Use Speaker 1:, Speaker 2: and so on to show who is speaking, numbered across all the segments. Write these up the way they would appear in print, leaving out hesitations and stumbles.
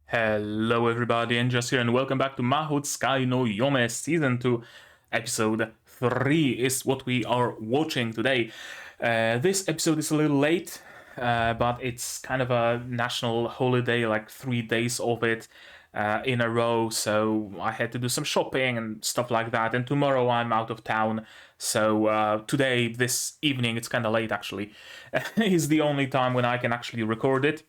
Speaker 1: Hello everybody, and just here, and welcome back to Mahoutsukai no Yome Season 2, Episode 3 is what we are watching today. This episode is a little late, but it's kind of a national holiday, like 3 days of it in a row, so I had to do some shopping and stuff like that, and tomorrow I'm out of town, so today, this evening, it's kind of late actually, is the only time when I can actually record it.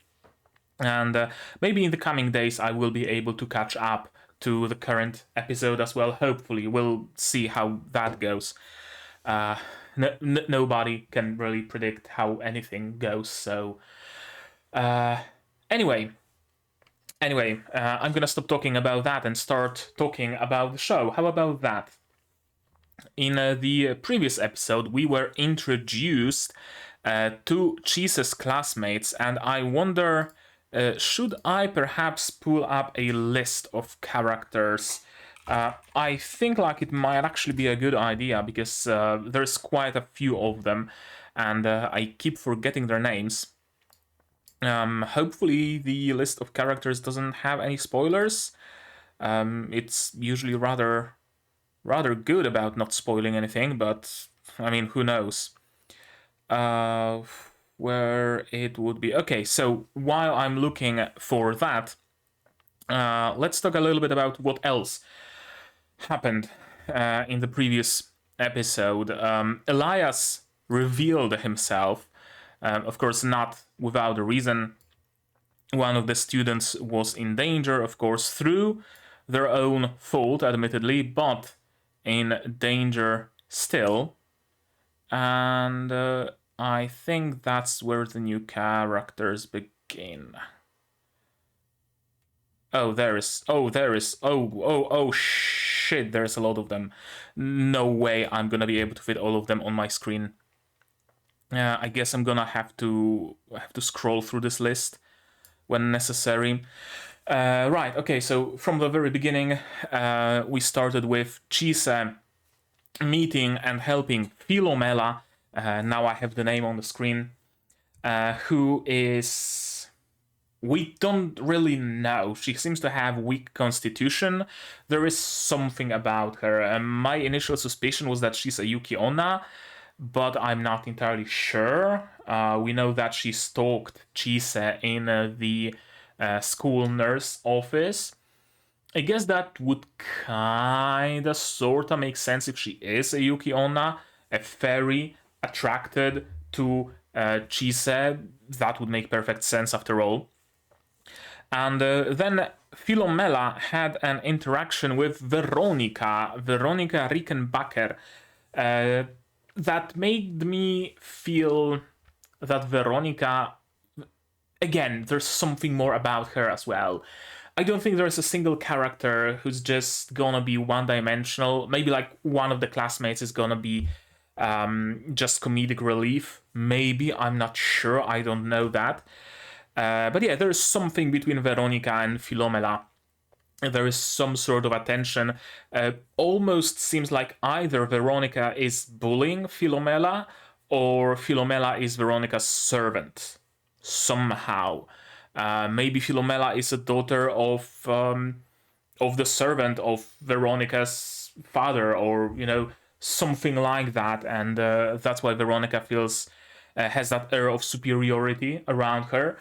Speaker 1: And maybe in the coming days I will be able to catch up to the current episode as well. Hopefully, we'll see how that goes. Nobody can really predict how anything goes. So, anyway, I'm gonna stop talking about that and start talking about the show. How about that? In the previous episode, we were introduced to Chise's classmates, and I wonder. Should I perhaps pull up a list of characters? I think like it might actually be a good idea because there's quite a few of them, and I keep forgetting their names. Hopefully the list of characters doesn't have any spoilers. It's usually rather good about not spoiling anything, but I mean, who knows? Where it would be. Okay, so while I'm looking for that, let's talk a little bit about what else happened in the previous episode. Elias revealed himself, of course, not without a reason. One of the students was in danger, of course, through their own fault, admittedly, but in danger still. And I think that's where the new characters begin. Oh, oh, shit, there's a lot of them. No way I'm gonna be able to fit all of them on my screen. I guess I'm gonna have to scroll through this list when necessary. Right, okay, so from the very beginning, we started with Chise meeting and helping Philomela. Now I have the name on the screen, who is... We don't really know. She seems to have weak constitution. There is something about her. My initial suspicion was that she's a Yuki Onna, but I'm not entirely sure. We know that she stalked Chise in the school nurse office. I guess that would kinda sorta make sense if she is a Yuki Onna, a fairy attracted to Chise. That would make perfect sense after all. And then Philomela had an interaction with Veronica Rickenbacker, that made me feel that Veronica, again, there's something more about her as well. I don't think there's a single character who's just gonna be one-dimensional. Maybe like one of the classmates is gonna be just comedic relief. Maybe, I'm not sure, I don't know that. But yeah, there's something between Veronica and Philomela. There is some sort of attention. Almost seems like either Veronica is bullying Philomela or Philomela is Veronica's servant. Somehow. Maybe Philomela is a daughter of the servant of Veronica's father, or, you know, something like that, and that's why Veronica feels has that air of superiority around her.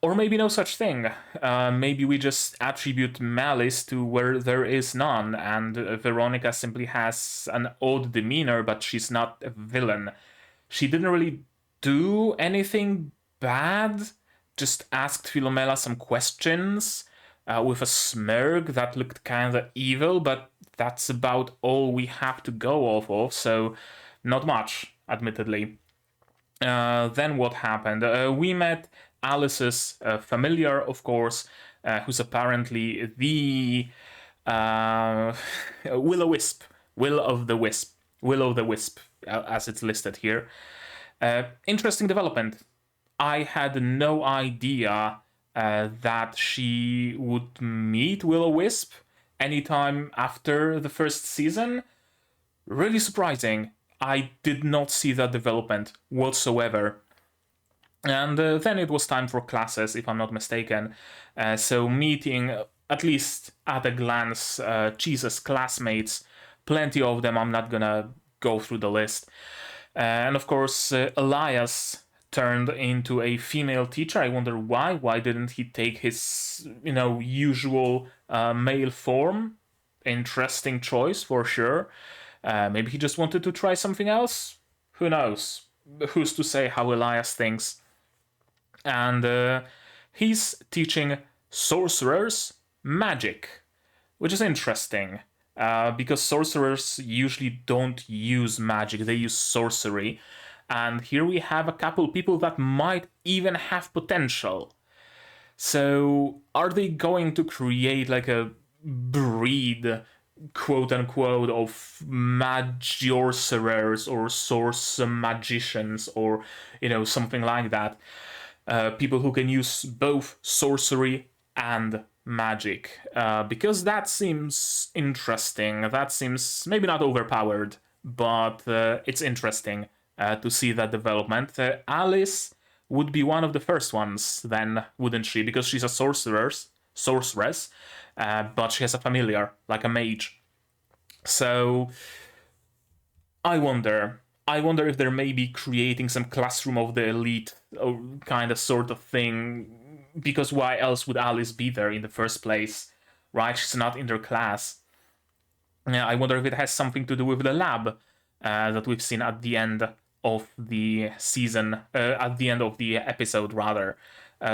Speaker 1: Or maybe no such thing. Maybe we just attribute malice to where there is none, and Veronica simply has an odd demeanor, but she's not a villain. She didn't really do anything bad, just asked Philomela some questions with a smirk that looked kinda evil, but that's about all we have to go off of, so not much, admittedly. Then what happened? We met Alice's familiar, of course, who's apparently the Will-o-wisp. Will of the Wisp, as it's listed here. Interesting development. I had no idea that she would meet Will-o-wisp anytime after the first season. Really surprising. I did not see that development whatsoever. And then it was time for classes, if I'm not mistaken. So meeting, at least at a glance, Chise's classmates, plenty of them. I'm not gonna go through the list. And of course, Elias turned into a female teacher. I wonder why. Why didn't he take his, usual male form? Interesting choice for sure. Maybe he just wanted to try something else. Who knows? Who's to say how Elias thinks? And he's teaching sorcerers magic, which is interesting. Because sorcerers usually don't use magic, they use sorcery. And here we have a couple people that might even have potential. So, are they going to create like a breed, quote unquote, of magiocerers or source magicians or, something like that? People who can use both sorcery and magic, because that seems interesting. That seems maybe not overpowered, but it's interesting to see that development. Alice would be one of the first ones then, wouldn't she? Because she's a sorceress, but she has a familiar, like a mage. So I wonder if they're maybe creating some classroom of the elite or kind of sort of thing, because why else would Alice be there in the first place, right? She's not in their class. I wonder if it has something to do with the lab that we've seen at the end of the season, at the end of the episode rather.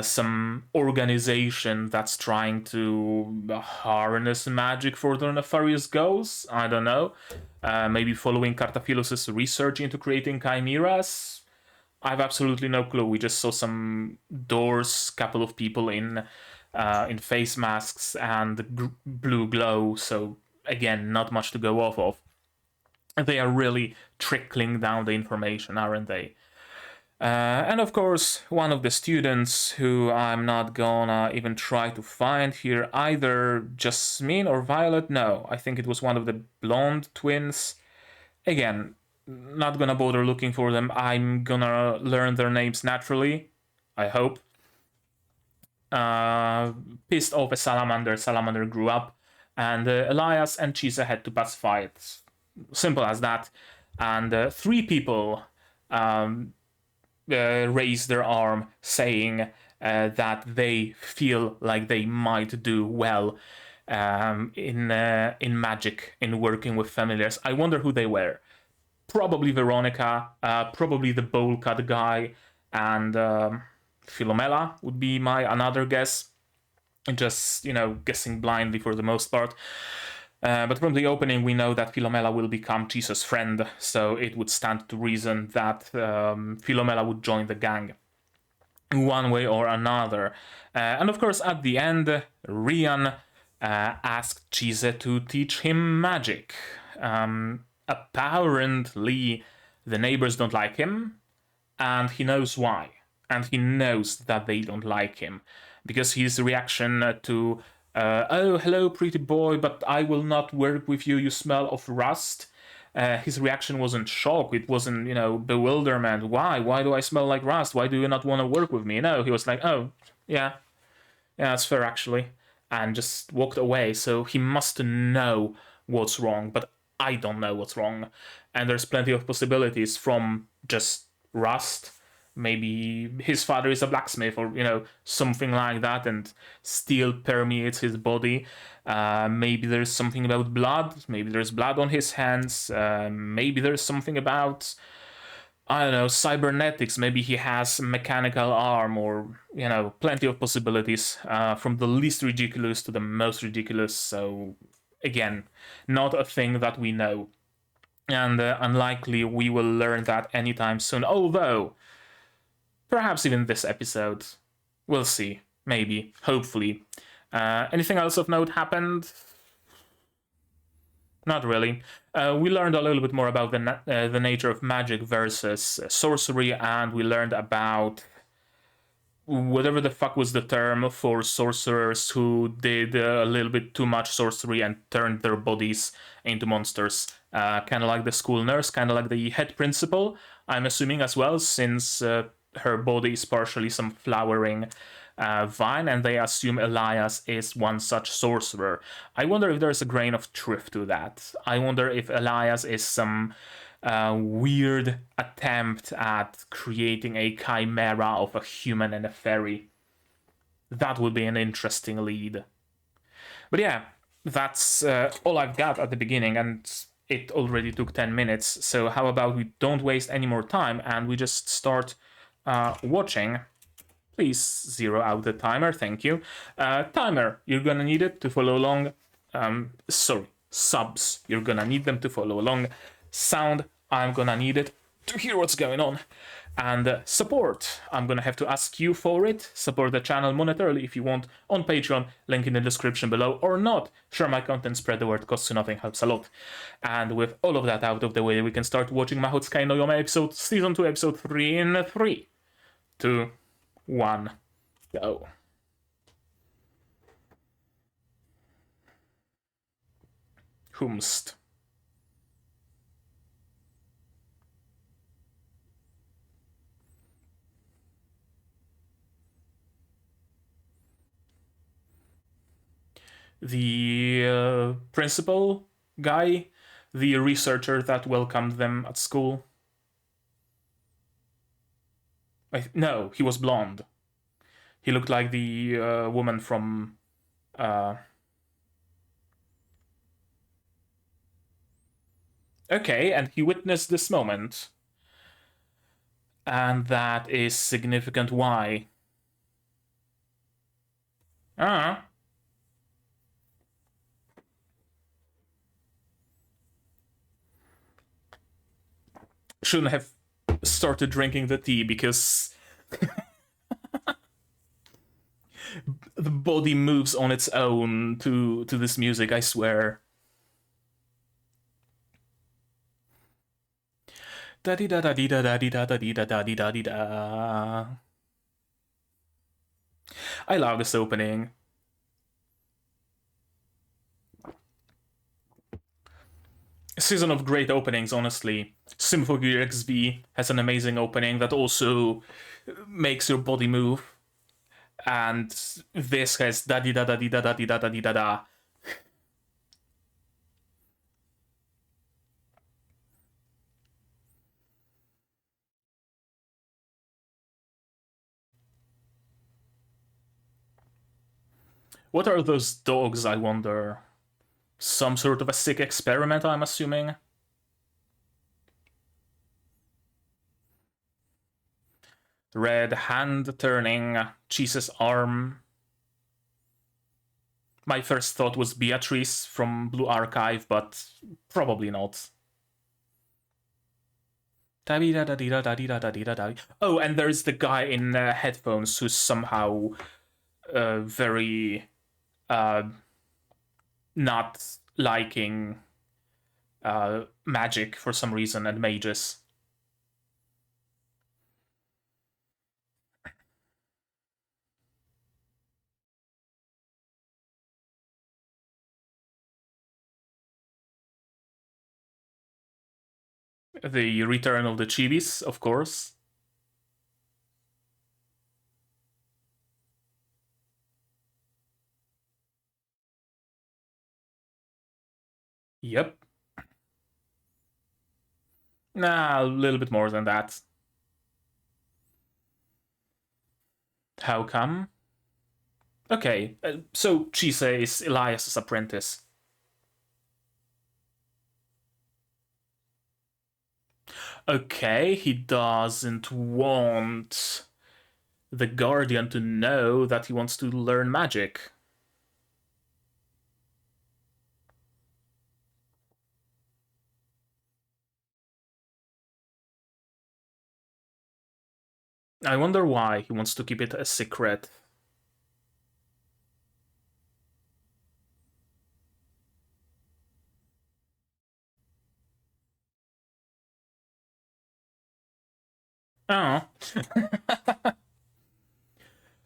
Speaker 1: Some organization that's trying to harness magic for their nefarious goals. I don't know. Maybe following Cartaphilus' research into creating chimeras. I have absolutely no clue. We just saw some doors, couple of people in face masks and blue glow. So again, not much to go off of. They are really trickling down the information, aren't they? And of course, one of the students who I'm not gonna even try to find here, either Jasmine or Violet, no, I think it was one of the blonde twins. Again, not gonna bother looking for them, I'm gonna learn their names naturally, I hope. Pissed off a Salamander grew up, and Elias and Chise had to pacify it. Simple as that. And 3 people raise their arm, saying that they feel like they might do well in magic, in working with familiars. I wonder who they were. Probably Veronica, probably the bowl cut guy, and Philomela would be my another guess. Just, guessing blindly for the most part. But from the opening, we know that Philomela will become Chise's friend, so it would stand to reason that Philomela would join the gang one way or another. And of course, at the end, Rian asked Chise to teach him magic. Apparently, the neighbors don't like him, and he knows why. And he knows that they don't like him, because his reaction to oh, hello, pretty boy, but I will not work with you, you smell of rust. His reaction wasn't shock, it wasn't, bewilderment. Why? Why do I smell like rust? Why do you not want to work with me? No, he was like, oh, yeah, that's fair actually. And just walked away, so he must know what's wrong, but I don't know what's wrong. And there's plenty of possibilities from just rust. Maybe his father is a blacksmith or, something like that, and steel permeates his body. Maybe there's something about blood. Maybe there's blood on his hands. Maybe there's something about, I don't know, cybernetics. Maybe he has a mechanical arm or, plenty of possibilities from the least ridiculous to the most ridiculous. So, again, not a thing that we know. And unlikely we will learn that anytime soon. Although, perhaps even this episode. We'll see. Maybe. Hopefully. Anything else of note happened? Not really. We learned a little bit more about the nature of magic versus sorcery, and we learned about whatever the fuck was the term for sorcerers who did a little bit too much sorcery and turned their bodies into monsters. Kind of like the school nurse, kind of like the head principal, I'm assuming as well, since her body is partially some flowering vine, and they assume Elias is one such sorcerer. I wonder if there's a grain of truth to that. I wonder if Elias is some weird attempt at creating a chimera of a human and a fairy. That would be an interesting lead. But yeah, that's all I've got at the beginning, and it already took 10 minutes, so how about we don't waste any more time and we just start watching. Please zero out the timer, thank you. Timer, you're gonna need it to follow along. Sorry, subs, you're gonna need them to follow along. Sound, I'm gonna need it to hear what's going on. And support, I'm gonna have to ask you for it. Support the channel monetarily if you want on Patreon, link in the description below, or not. Share my content, spread the word, costs you nothing, helps a lot. And with all of that out of the way, we can start watching Mahoutsukai no Yome episode, season 2, episode 3 in 3, 2, 1, go. Whomst. The principal guy, the researcher that welcomed them at school. No, he was blonde. He looked like the woman from... Okay, and he witnessed this moment. And that is significant. Why? Shouldn't have started drinking the tea because the body moves on its own to this music, I swear. Da di da da di da da di da da di da da di da di da. I love this opening. Season of great openings, honestly. Symphony XB has an amazing opening that also makes your body move. And this has da di da da di da da di da da di da da. What are those dogs, I wonder? Some sort of a sick experiment, I'm assuming? Red hand turning, Chise's arm. My first thought was Beatrice from Blue Archive, but probably not. Oh, and there's the guy in headphones who's somehow very not liking magic for some reason and mages. The return of the Chibis, of course. Yep. Nah, a little bit more than that. How come? Okay, so Chise is Elias' apprentice. Okay, he doesn't want the Guardian to know that he wants to learn magic. I wonder why he wants to keep it a secret. Oh.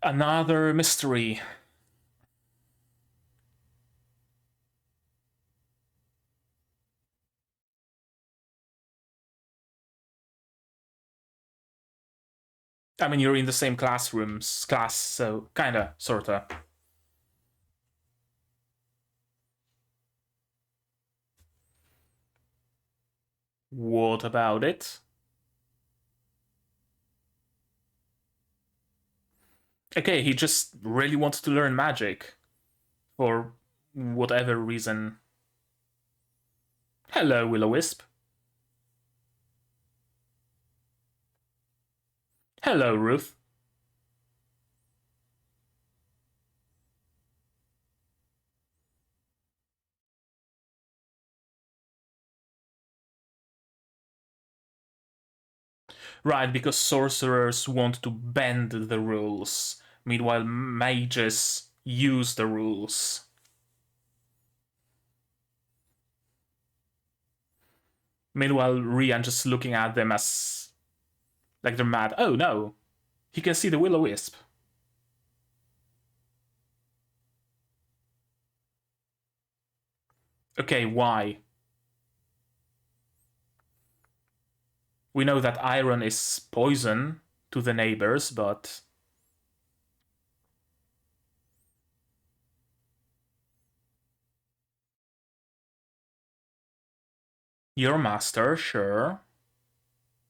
Speaker 1: Another mystery. I mean, you're in the same class, so kinda, sorta. What about it? Okay, he just really wants to learn magic. For whatever reason. Hello, Will-O-Wisp. Hello, Ruth. Right, because sorcerers want to bend the rules. Meanwhile, mages use the rules. Meanwhile, Rian just looking at them as like they're mad. Oh no, he can see the Will-O-Wisp. Okay, why? We know that iron is poison to the neighbors, but... Your master, sure.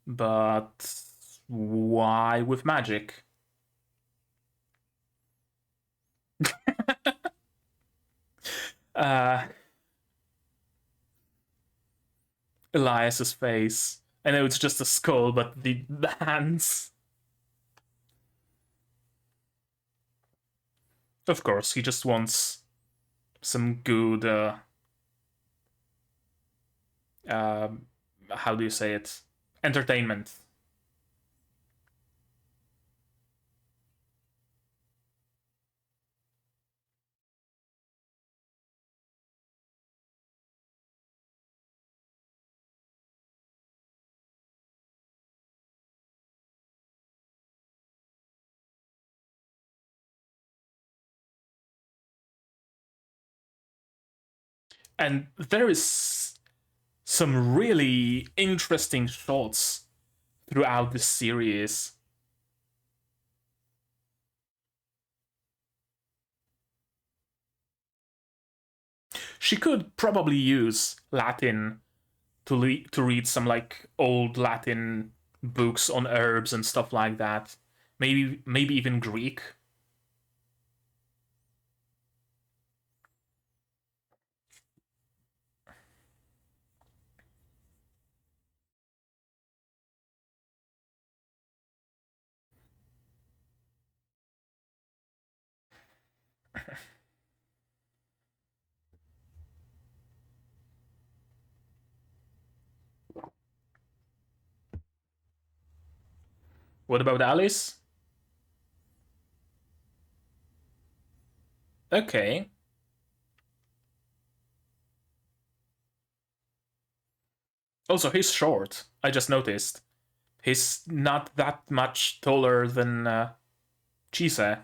Speaker 1: But why with magic? Elias's face. I know it's just a skull, but the hands. Of course, he just wants some good, how do you say it? Entertainment. And there is some really interesting shots throughout the series. She could probably use Latin to read some like old Latin books on herbs and stuff like that. Maybe even Greek. What about Alice? Okay. Also, he's short. I just noticed. He's not that much taller than Chise.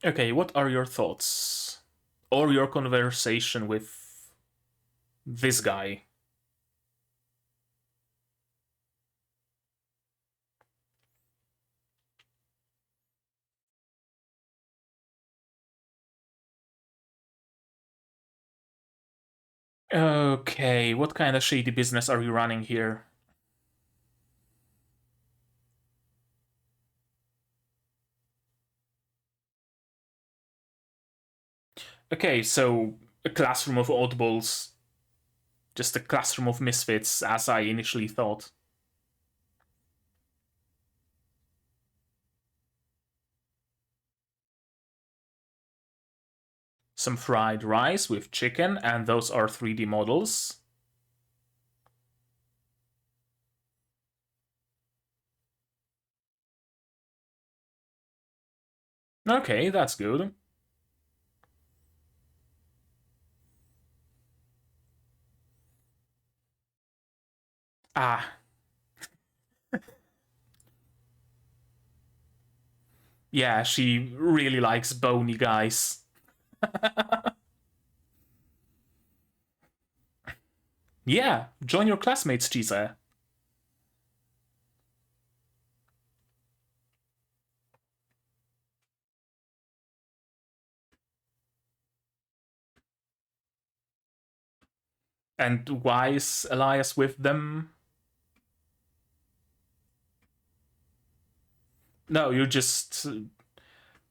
Speaker 1: Okay, what are your thoughts? Or your conversation with this guy? Okay, what kind of shady business are you running here? Okay, so a classroom of oddballs. Just a classroom of misfits, as I initially thought. Some fried rice with chicken, and those are 3D models. Okay, that's good. Ah. Yeah, she really likes bony guys. Yeah, join your classmates, Chise. And why is Elias with them? No, you just...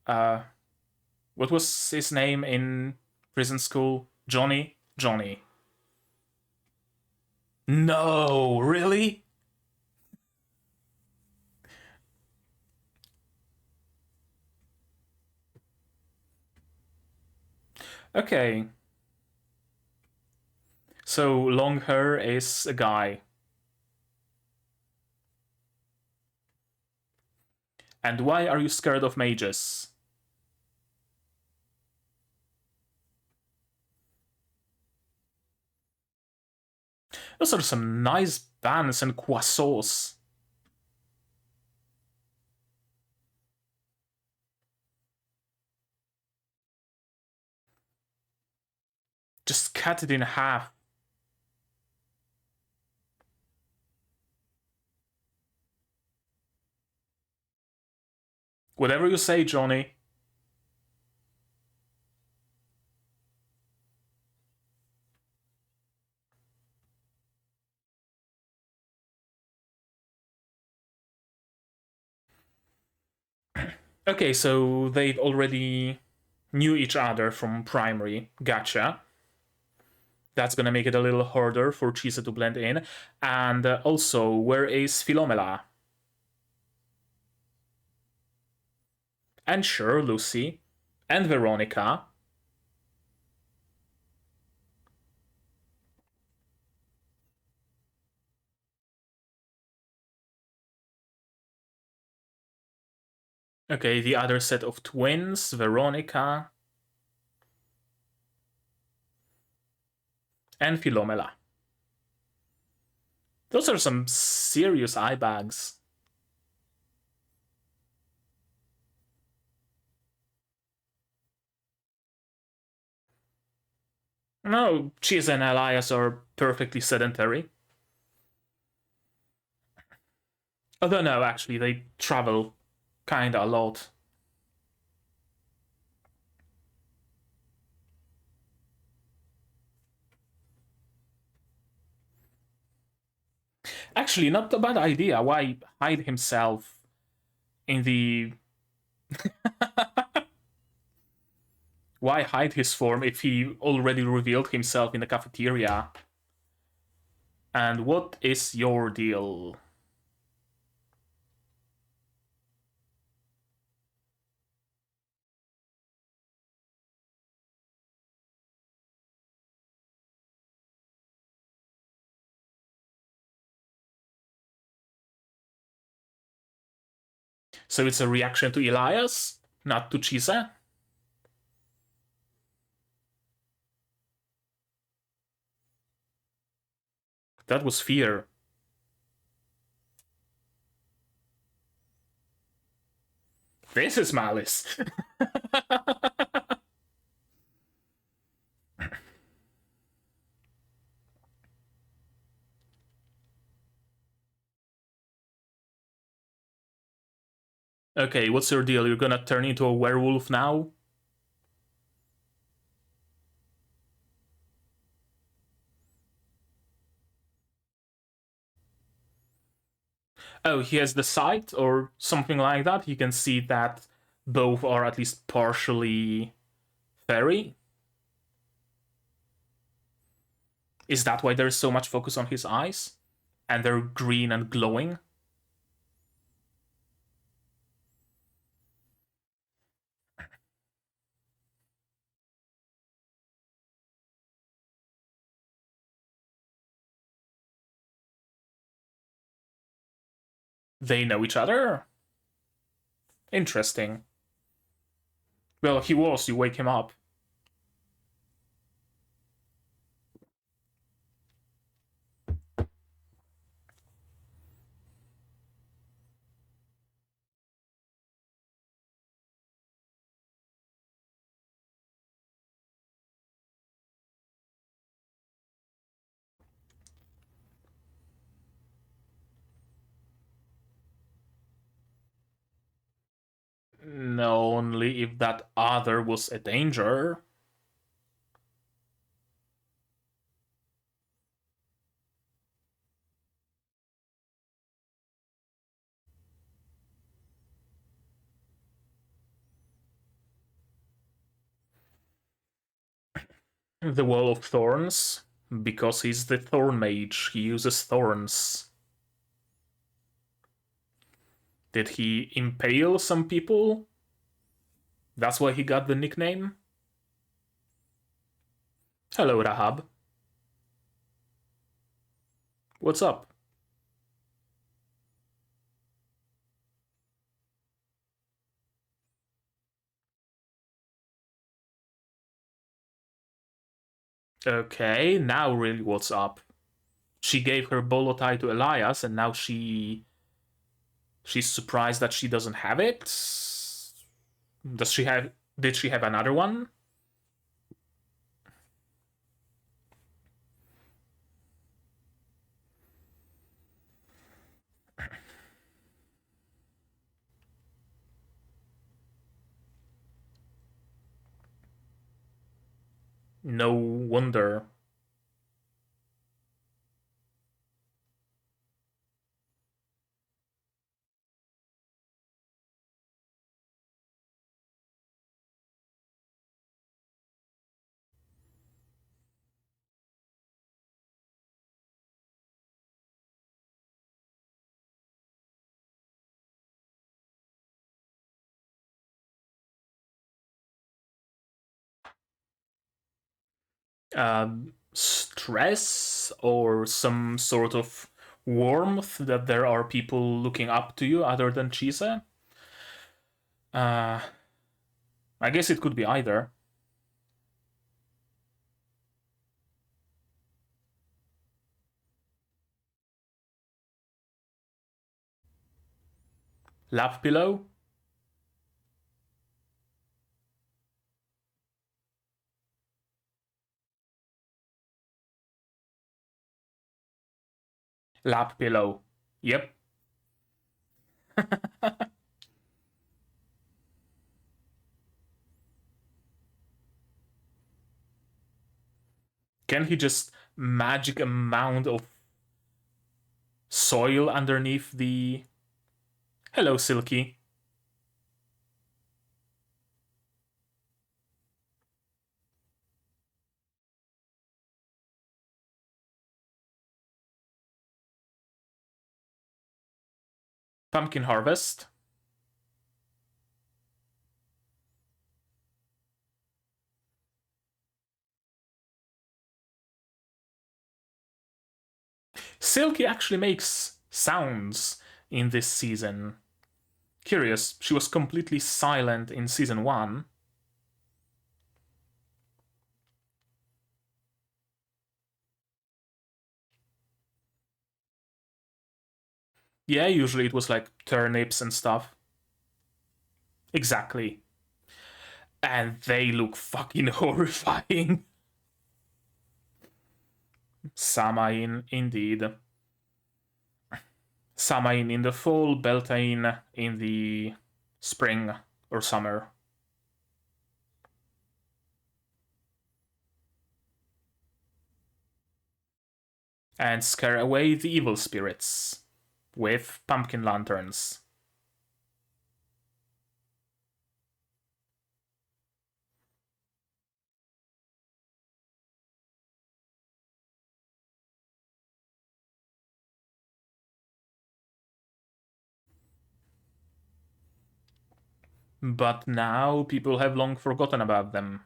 Speaker 1: what was his name in prison school? Johnny? Johnny. No, really? Okay. So long hair is a guy. And why are you scared of mages? Those are some nice bands and croissants. Just cut it in half. Whatever you say, Johnny. Okay, so they've already knew each other from primary. Gotcha. That's gonna make it a little harder for Chise to blend in. And also, where is Philomela? And sure, Lucy. And Veronica. Okay, the other set of twins, Veronica. And Philomela. Those are some serious eye bags. No, Chise and Elias are perfectly sedentary. Although no, actually, they travel kinda a lot. Actually, not a bad idea. Why hide himself in the... Why hide his form if he already revealed himself in the cafeteria? And what is your deal? So it's a reaction to Elias, not to Chise? That was fear. This is malice. Okay, what's your deal? You're gonna turn into a werewolf now? Oh, he has the sight or something like that. You can see that both are at least partially fairy. Is that why there's so much focus on his eyes? And they're green and glowing? They know each other? Interesting. Well, he was, you wake him up. No, only if that other was a danger. the Wall of Thorns, because he's the Thorn Mage. He uses thorns. Did he impale some people? That's why he got the nickname? Hello, Rahab. What's up? Okay, now really what's up? She gave her bolo tie to Elias, and now she's surprised that she doesn't have it. Does she have? Did she have another one? No wonder. Stress or some sort of warmth that there are people looking up to you other than Chise? I guess it could be either. Lap pillow? Lap pillow. Yep. Can he just magic amount of soil underneath the... Hello, Silky. Pumpkin harvest. Silky actually makes sounds in this season. Curious, she was completely silent in season 1. Yeah, usually it was like turnips and stuff. Exactly. And they look fucking horrifying. Samain, indeed. Samain in the fall, Beltane in the spring or summer. And scare away the evil spirits with pumpkin lanterns. But now people have long forgotten about them.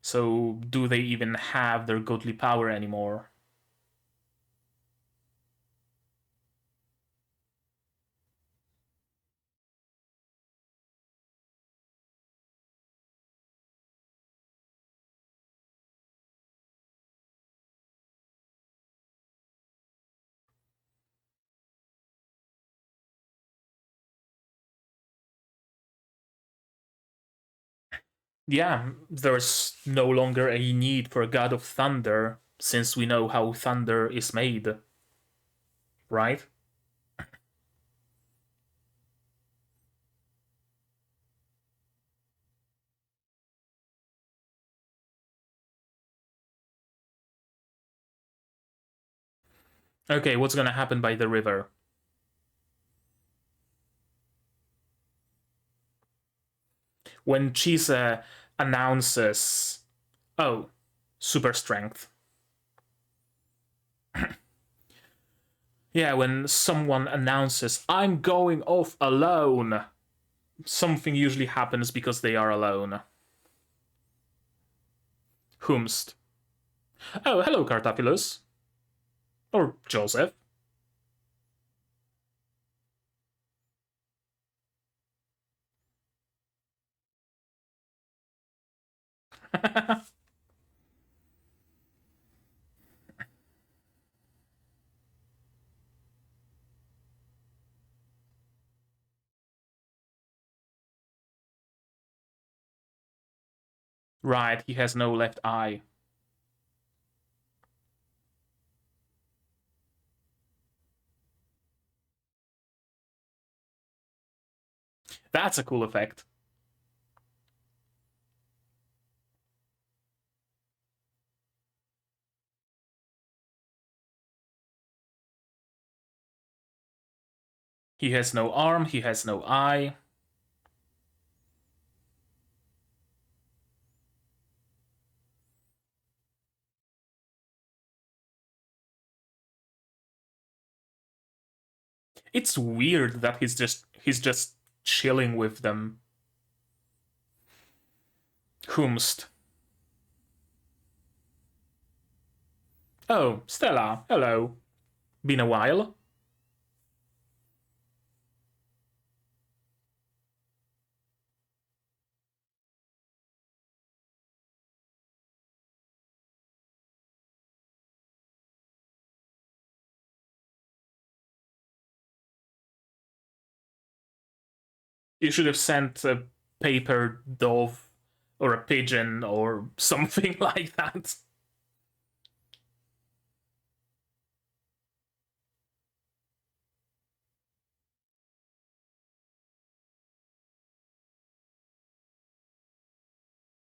Speaker 1: So do they even have their godly power anymore? Yeah, there's no longer a need for a god of thunder, since we know how thunder is made. Right? Okay, what's gonna happen by the river? When Chise announces... Oh, super strength. Yeah, when someone announces, I'm going off alone, something usually happens because they are alone. Whomst. Oh, hello, Cartaphilus. Or Joseph. Right, he has no left eye. That's a cool effect. He has no arm, he has no eye. It's weird that he's just chilling with them. Whomst. Oh, Stella, hello. Been a while? You should have sent a paper dove or a pigeon or something like that.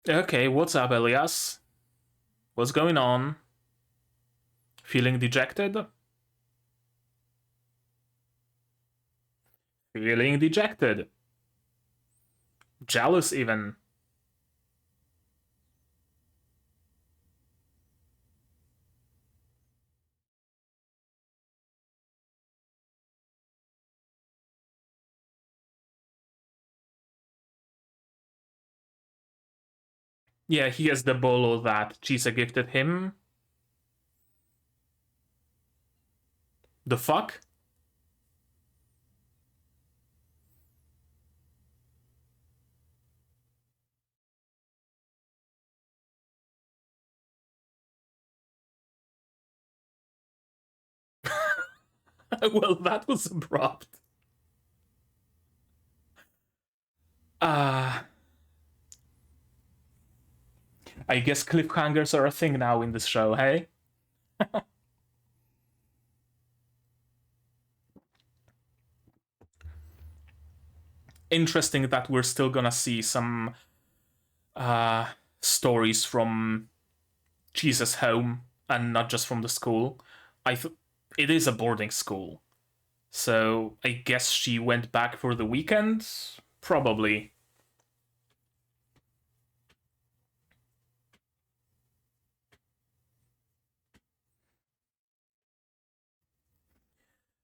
Speaker 1: Okay, what's up, Elias? What's going on? Feeling dejected? Feeling dejected. Jealous, even. Yeah, he has the bolo that Chise gifted him. The fuck? Well, that was abrupt. I guess cliffhangers are a thing now in this show, hey? Interesting that we're still gonna see some stories from Jesus' home and not just from the school. It is a boarding school, so I guess she went back for the weekend? Probably.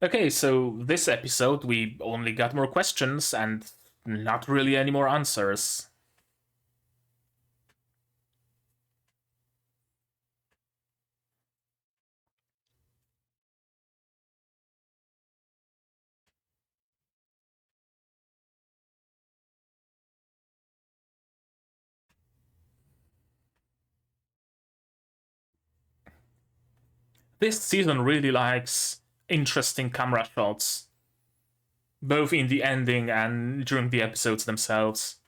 Speaker 1: Okay, so this episode we only got more questions and not really any more answers. This season really likes interesting camera shots, both in the ending and during the episodes themselves.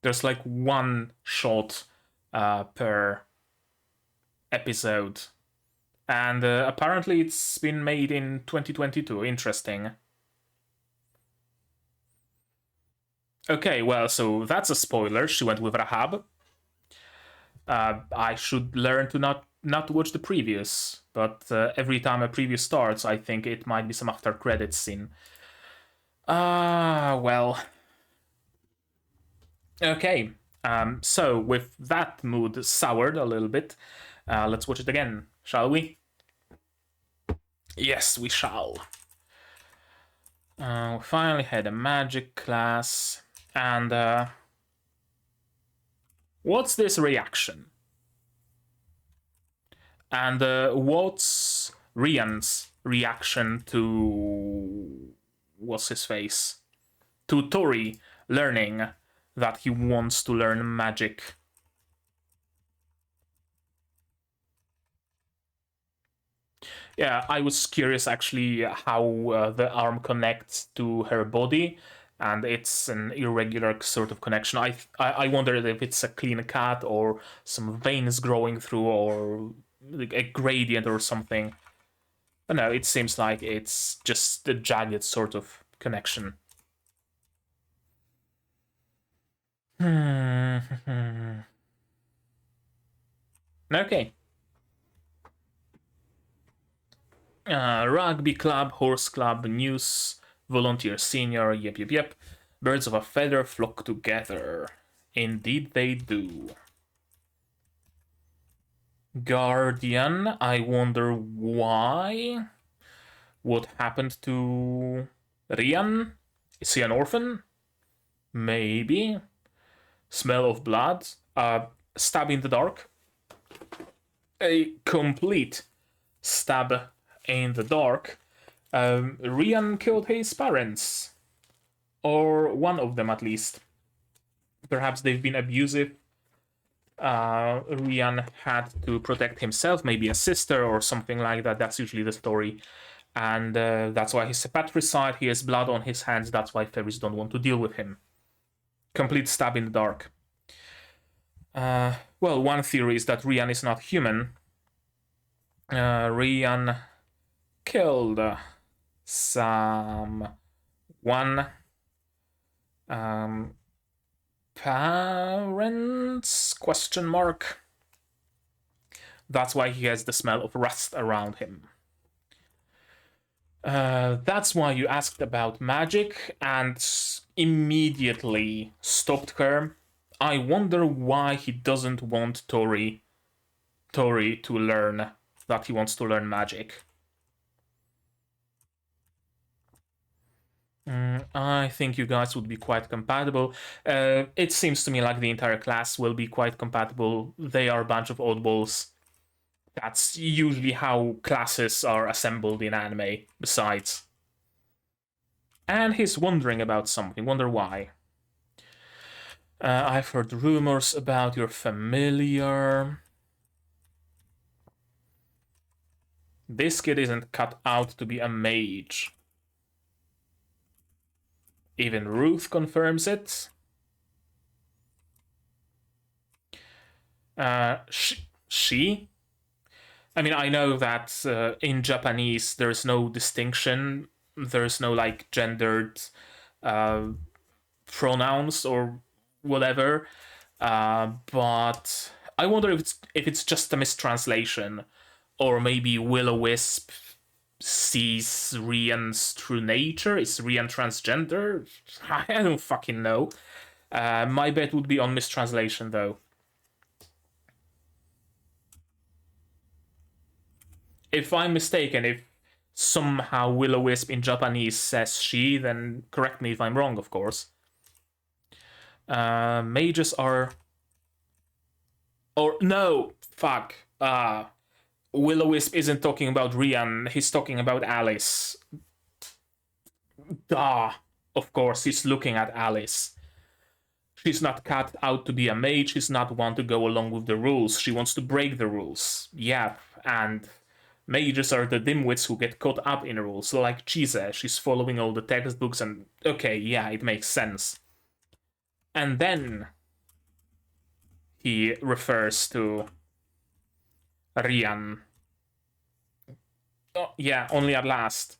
Speaker 1: There's like one shot per episode, and apparently it's been made in 2022. Interesting. Okay, well, so that's a spoiler. She went with Rahab. I should learn to not watch the previous, but every time a preview starts, I think it might be some after credits scene. Well. Okay, So with that mood soured a little bit, let's watch it again, shall we? Yes, we shall. We finally had a magic class, and what's this reaction? And what's Rian's reaction to... what's his face? To Tori learning that he wants to learn magic. Yeah, I was curious actually how the arm connects to her body, and it's an irregular sort of connection. I wondered if it's a clean cut or some veins growing through or a gradient or something. But no, it seems like it's just a jagged sort of connection. Okay. Rugby club, horse club, news, volunteer senior, yep. Birds of a feather flock together. Indeed they do. Guardian, I wonder why? What happened to Rian? Is he an orphan? Maybe. Smell of blood. Stab in the dark. A complete stab in the dark. Rian killed his parents. Or one of them at least. Perhaps they've been abusive. Rian had to protect himself, maybe a sister or something like that. That's usually the story. And that's why he's a patricide. He has blood on his hands. That's why fairies don't want to deal with him. Complete stab in the dark. Well, one theory is that Rian is not human. Rian killed someone. Parents? Question mark. That's why he has the smell of rust around him. That's why you asked about magic and immediately stopped her. I wonder why he doesn't want Tori to learn that he wants to learn magic. I think you guys would be quite compatible. It seems to me like the entire class will be quite compatible. They are a bunch of oddballs. That's usually how classes are assembled in anime, besides. And he's wondering about something. Wonder why. I've heard rumors about your familiar. This kid isn't cut out to be a mage. Even Ruth confirms it. She? I mean, I know that in Japanese there's no distinction. There's no like gendered pronouns or whatever. But I wonder if it's just a mistranslation, or maybe Will-O-Wisp sees Rian's true nature. Is Rian transgender? I don't fucking know. My bet would be on mistranslation, though. If I'm mistaken, if somehow Will-O-Wisp in Japanese says she, then correct me if I'm wrong, of course. Mages are... Or, no! Fuck. Will-O-Wisp isn't talking about Rian, he's talking about Alice. Duh. Of course, he's looking at Alice. She's not cut out to be a mage, she's not one to go along with the rules, she wants to break the rules. Yeah, and mages are the dimwits who get caught up in rules, like Chise, she's following all the textbooks and... Okay, yeah, it makes sense. And then he refers to Rian. Oh, yeah, only at last.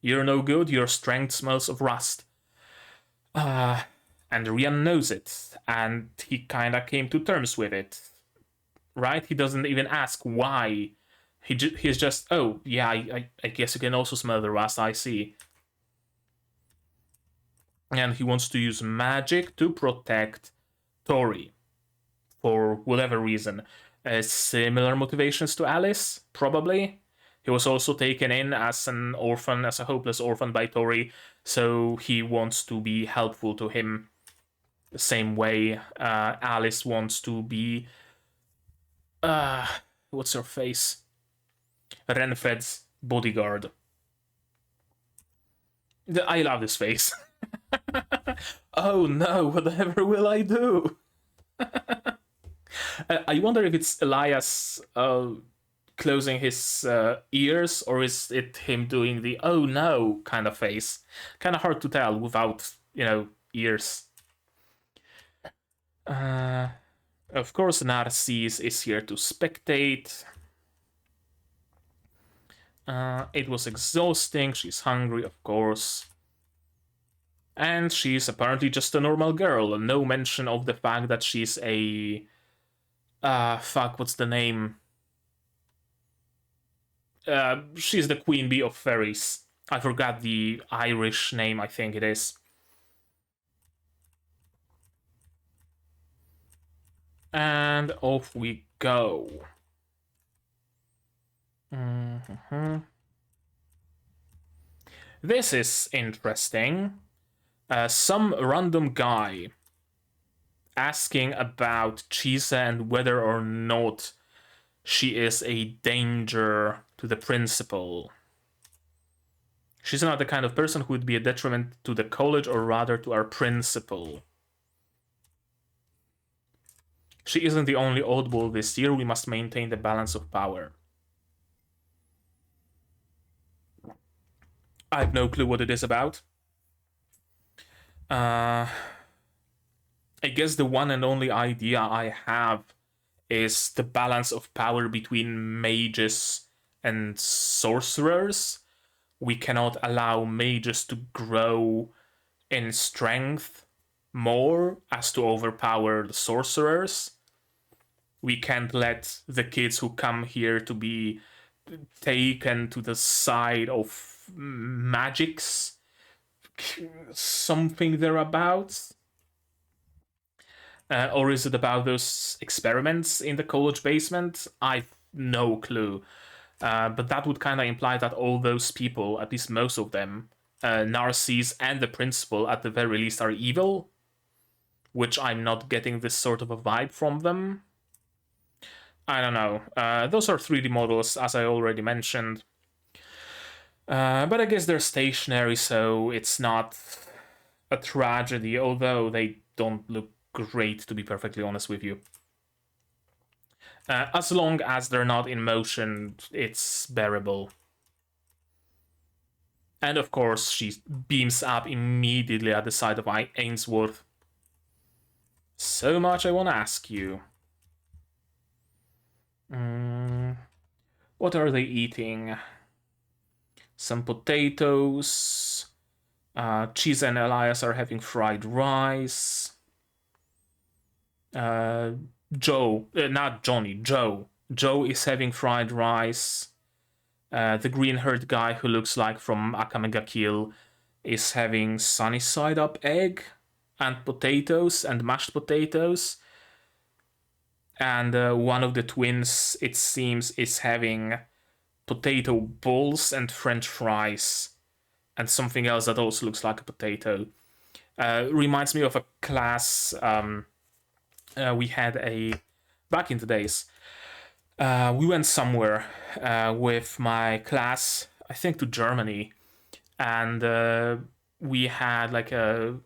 Speaker 1: You're no good, your strength smells of rust. And Rian knows it, and he kinda came to terms with it. Right? He doesn't even ask why. He's just, oh, yeah, I guess you can also smell the rust, I see. And he wants to use magic to protect Tori, for whatever reason. Similar motivations to Alice, probably. He was also taken in as an orphan, as a hopeless orphan by Tori, so he wants to be helpful to him the same way Alice wants to be... what's her face? Renfred's bodyguard. I love this face. Oh no, whatever will I do? I wonder if it's Elias closing his ears, or is it him doing the oh no kind of face? Kind of hard to tell without, ears. Of course, Narcisse is here to spectate. It was exhausting. She's hungry, of course. And she's apparently just a normal girl. No mention of the fact that she's a... what's the name? She's the queen bee of fairies. I forgot the Irish name, I think it is. And off we go. This is interesting. Some random guy asking about Chise and whether or not she is a danger to the principal. She's not the kind of person who would be a detriment to the college, or rather to our principal. She isn't the only oddball this year. We must maintain the balance of power. I have no clue what it is about. I guess the one and only idea I have is the balance of power between mages and sorcerers. We cannot allow mages to grow in strength more as to overpower the sorcerers. We can't let the kids who come here to be taken to the side of magics, something thereabouts. Or is it about those experiments in the college basement? I've no clue. But that would kind of imply that all those people, at least most of them, Narcisse and the principal at the very least, are evil, which I'm not getting this sort of a vibe from them. I don't know. Those are 3D models, as I already mentioned. But I guess they're stationary, so it's not a tragedy, although they don't look great, to be perfectly honest with you. As long as they're not in motion, it's bearable. And of course, she beams up immediately at the sight of Ainsworth. So much I want to ask you. What are they eating? Some potatoes. Chise and Elias are having fried rice. Joe is having fried rice. The green-haired guy who looks like from Akame ga Kill is having sunny side up egg and potatoes and mashed potatoes. And one of the twins, it seems, is having potato balls and French fries and something else that also looks like a potato. Reminds me of a class we had back in the days. We went somewhere with my class, I think to Germany, and we had like a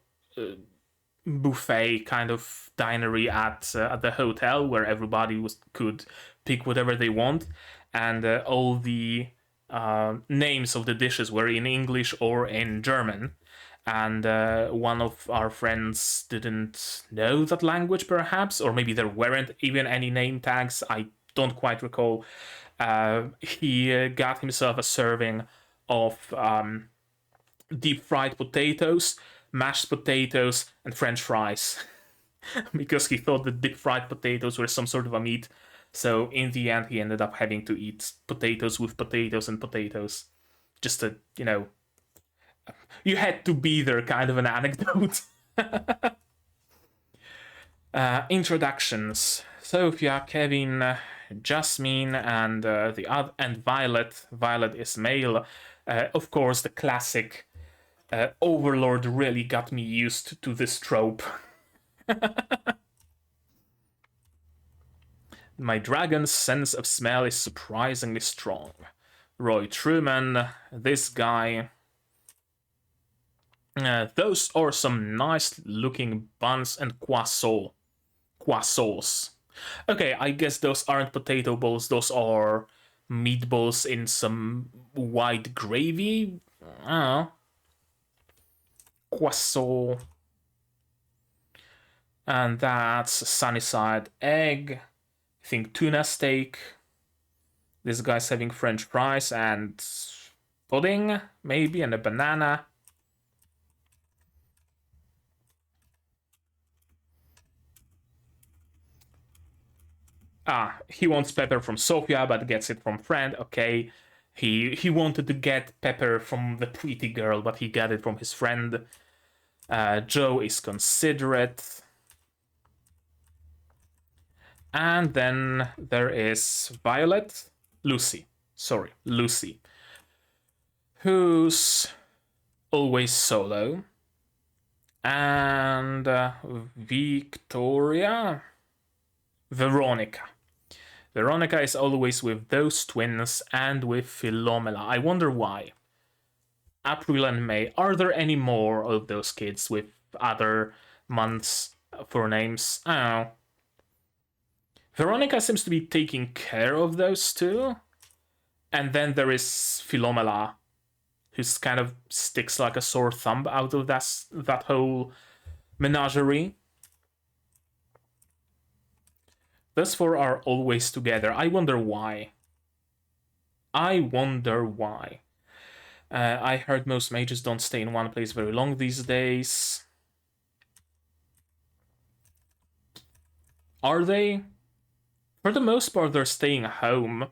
Speaker 1: buffet kind of dinery at the hotel where everybody could pick whatever they want, and all the names of the dishes were in English or in German. And one of our friends didn't know that language, perhaps, or maybe there weren't even any name tags. I don't quite recall. He got himself a serving of deep fried potatoes, mashed potatoes, and French fries, because he thought that deep fried potatoes were some sort of a meat. So in the end, he ended up having to eat potatoes with potatoes and potatoes. Just a, you had to be there kind of an anecdote. Introductions. Sophia, Kevin, Jasmine, and Violet. Violet is male. Of course, the classic Overlord really got me used to this trope. My dragon's sense of smell is surprisingly strong. Roy Truman, this guy. Those are some nice looking buns and croissants. Okay, I guess those aren't potato balls, those are meatballs in some white gravy. I don't know. Croissant. And that's Sunnyside egg. I think tuna steak. This guy's having French fries and pudding, maybe, and a banana. He wants pepper from Sophia, but gets it from friend. Okay, he wanted to get pepper from the pretty girl, but he got it from his friend. Joe is considerate. And then there is Lucy, who's always solo. And Veronica. Veronica is always with those twins and with Philomela. I wonder why. April and May. Are there any more of those kids with other months for names? I don't know. Veronica seems to be taking care of those two. And then there is Philomela, who's kind of sticks like a sore thumb out of that whole menagerie. Those four are always together. I wonder why. I heard most mages don't stay in one place very long these days. Are they? For the most part, they're staying home.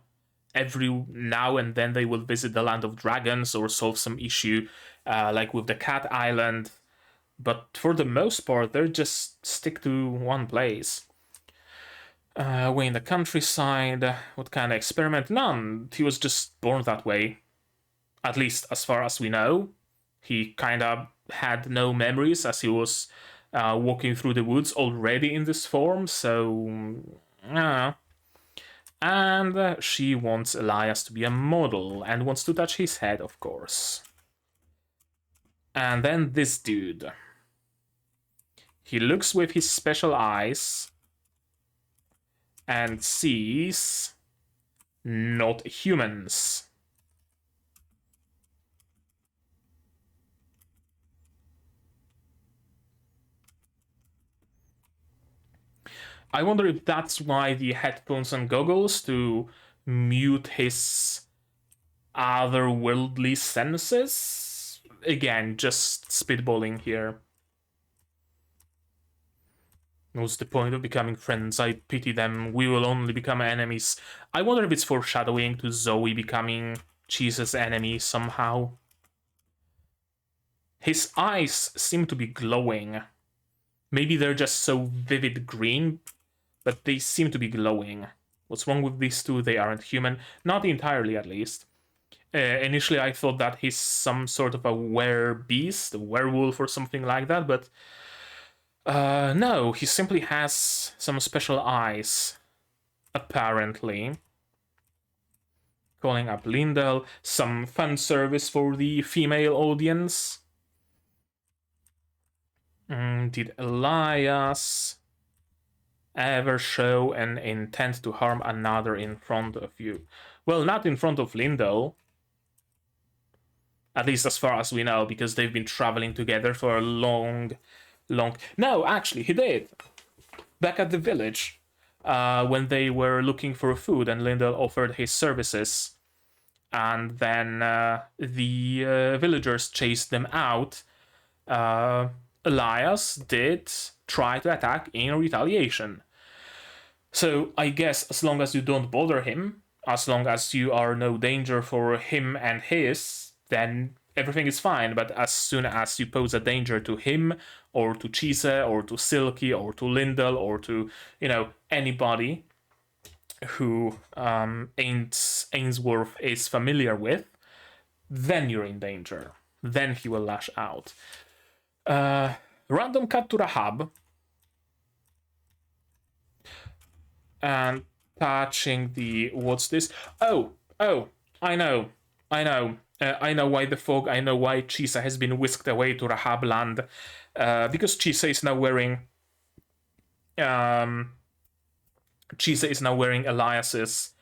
Speaker 1: Every now and then they will visit the Land of Dragons or solve some issue, like with the Cat Island. But for the most part, they just stick to one place. Way in the countryside. What kind of experiment? None. He was just born that way. At least as far as we know. He kind of had no memories as he was walking through the woods already in this form, so... And she wants Elias to be a model and wants to touch his head, of course. And then this dude. He looks with his special eyes and sees not humans. I wonder if that's why the headphones and goggles, to mute his otherworldly senses? Again, just spitballing here. What's the point of becoming friends? I pity them. We will only become enemies. I wonder if it's foreshadowing to Zoe becoming Chise's enemy somehow. His eyes seem to be glowing. Maybe they're just so vivid green, but they seem to be glowing. What's wrong with these two? They aren't human. Not entirely, at least. Initially, I thought that he's some sort of a were-beast, a werewolf or something like that, but... no, he simply has some special eyes, apparently. Calling up Lindell, some fan service for the female audience. Did Elias ever show an intent to harm another in front of you? Well, not in front of Lindell. At least as far as we know, because they've been traveling together for a long... No, actually, he did. Back at the village, when they were looking for food and Lindell offered his services. And then the villagers chased them out. Elias did try to attack in retaliation. So I guess as long as you don't bother him, as long as you are no danger for him and his, then everything is fine, but as soon as you pose a danger to him, or to Chise, or to Silky, or to Lindell, or to, anybody who Ainsworth is familiar with, then you're in danger. Then he will lash out. Random cut to Rahab. And touching the... what's this? Oh, I know. I know why the fog, I know why Chise has been whisked away to Rahab land. Because Chise is now wearing... Chise is now wearing Elias's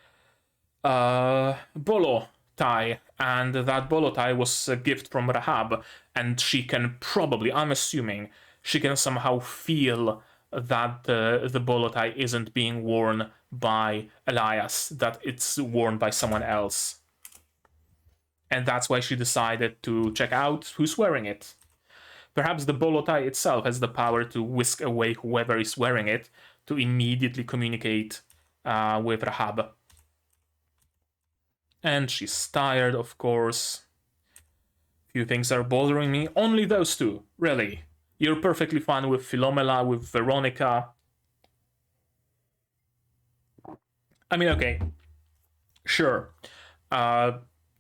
Speaker 1: bolo tie, and that bolo tie was a gift from Rahab, and she can probably, I'm assuming, she can somehow feel that the bolo tie isn't being worn by Elias, that it's worn by someone else. And that's why she decided to check out who's wearing it. Perhaps the bolo tie itself has the power to whisk away whoever is wearing it, to immediately communicate with Rahab. And she's tired, of course. Few things are bothering me. Only those two, really. You're perfectly fine with Philomela, with Veronica. I mean, okay. Sure.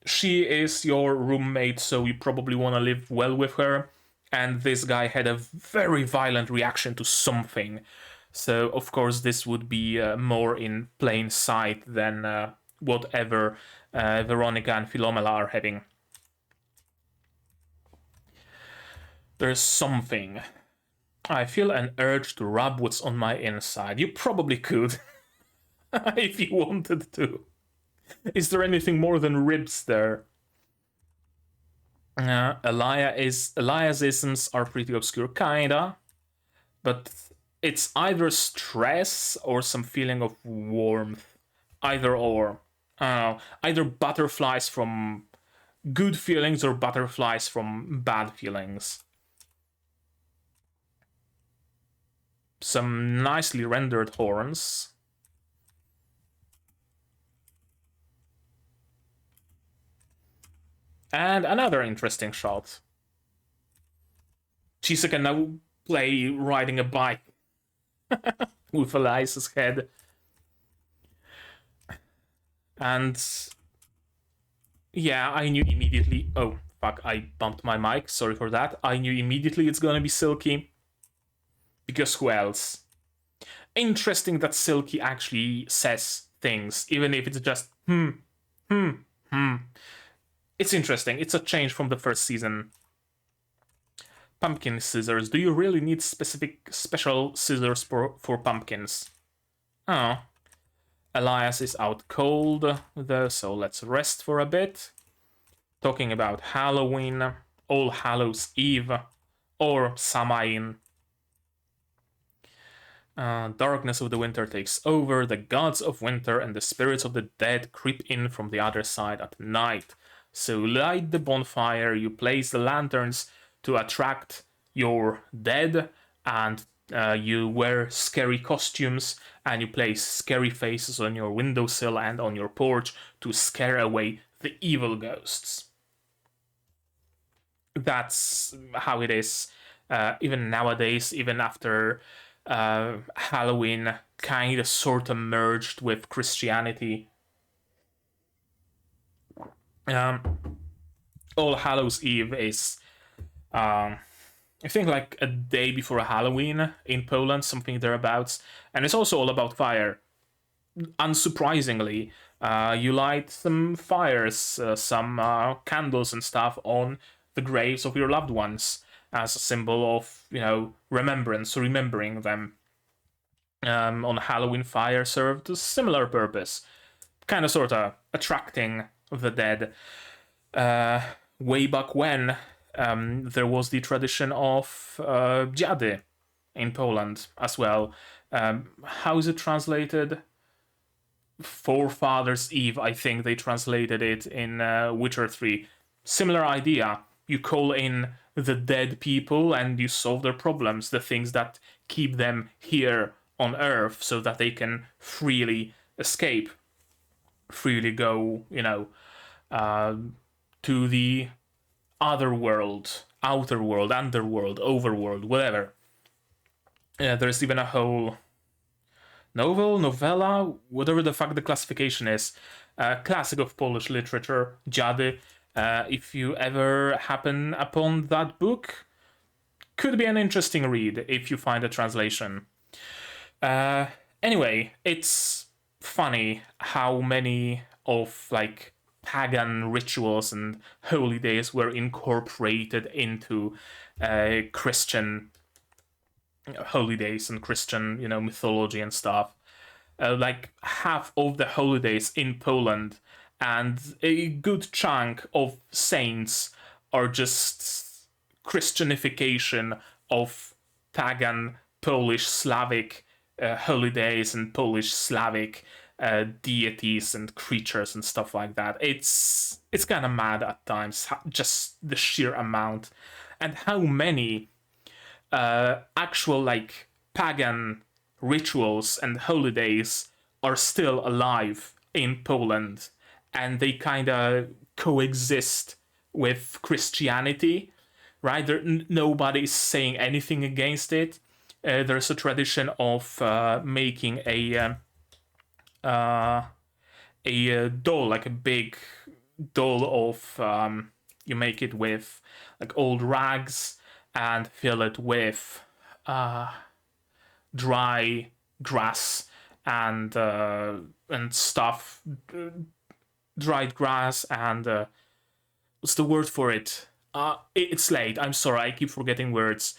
Speaker 1: She is your roommate, so you probably want to live well with her. And this guy had a very violent reaction to something. So, of course, this would be more in plain sight than whatever Veronica and Philomela are having. There's something. I feel an urge to rub what's on my inside. You probably could, if you wanted to. Is there anything more than ribs there? Eliasisms are pretty obscure, kinda. But it's either stress or some feeling of warmth. Either or. Either butterflies from good feelings or butterflies from bad feelings. Some nicely rendered horns. And another interesting shot. Chise can now play riding a bike with Elias's head. And yeah, I knew immediately... oh, fuck, I bumped my mic. Sorry for that. I knew immediately it's gonna be Silky. Because who else? Interesting that Silky actually says things, even if it's just It's interesting. It's a change from the first season. Pumpkin scissors. Do you really need special scissors for pumpkins? Oh. Elias is out cold, though, so let's rest for a bit. Talking about Halloween, All Hallows Eve, or Samain. Darkness of the winter takes over. The gods of winter and the spirits of the dead creep in from the other side at night. So light the bonfire, you place the lanterns to attract your dead, and you wear scary costumes, and you place scary faces on your windowsill and on your porch to scare away the evil ghosts. That's how it is, even nowadays, even after Halloween kind of sort of merged with Christianity. All Hallows Eve is, I think, like a day before Halloween in Poland, something thereabouts, and it's also all about fire. Unsurprisingly, you light some fires, some candles and stuff on the graves of your loved ones as a symbol of, remembering them. On Halloween, fire served a similar purpose, kind of sort of attracting the dead. Way back when, there was the tradition of dziady in Poland as well. How is it translated? Forefathers' Eve, I think they translated it in Witcher 3. Similar idea. You call in the dead people and you solve their problems, the things that keep them here on Earth, so that they can freely escape, freely go, to the other world, outer world, underworld, overworld, whatever. There's even a whole novella, whatever the fuck the classification is. Classic of Polish literature, Dziady. If you ever happen upon that book, could be an interesting read if you find a translation. Anyway, it's funny how many of like pagan rituals and holy days were incorporated into Christian holidays and Christian, mythology and stuff. Like half of the holidays in Poland and a good chunk of saints are just Christianification of pagan Polish Slavic holidays and Polish Slavic deities and creatures and stuff like that. It's kind of mad at times, just the sheer amount and how many actual like pagan rituals and holidays are still alive in Poland, and they kind of coexist with Christianity, right? Nobody's saying anything against it. There's a tradition of making a doll, like a big doll of you make it with like old rags and fill it with dry grass and stuff, dried grass and what's the word for it? It's late. I'm sorry, I keep forgetting words.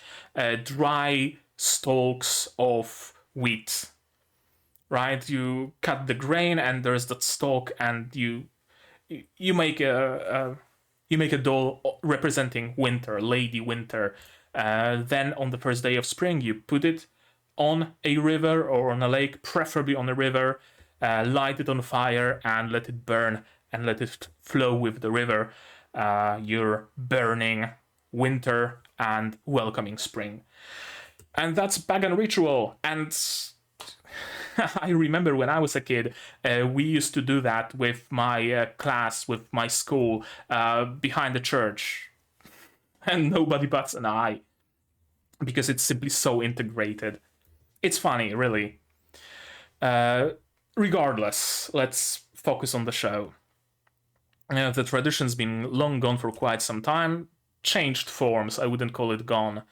Speaker 1: Dry stalks of wheat. Right, you cut the grain and there's that stalk, and you make a doll representing winter, Lady Winter. Then on the first day of spring, you put it on a river or on a lake, preferably on a river, light it on fire and let it burn and let it flow with the river. You're burning winter and welcoming spring. And that's pagan ritual. And I remember when I was a kid, we used to do that with my class, with my school, behind the church. And nobody bats an eye. Because it's simply so integrated. It's funny, really. Regardless, let's focus on the show. The tradition's been long gone for quite some time. Changed forms, I wouldn't call it gone.